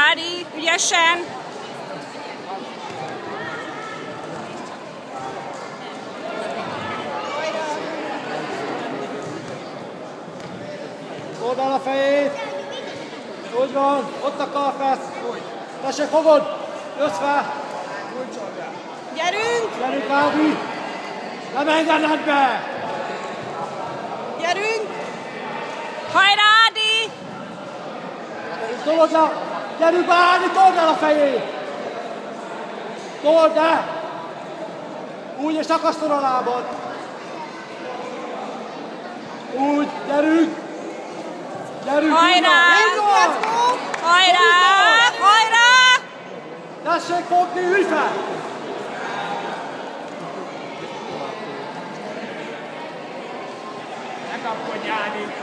Ádi, ügyesen! Fogd el a fejét! Úgy van, ott a kalfesz! Tessék, fogod! Jössz fel! Gyerünk! Gyerünk, Ádi! Nem engeded be! Gyerünk! Hajrá, Ádi! Told le! Gyerünk be, Ádi, told el a fejét! Told el! Úgy, és akasztod a lábad! Úgy, gyerünk! Gyerünk! Hajrá! Hajrá! Hajrá! Tessék fogni, ülj fel! Ne kapkodj, Ádi!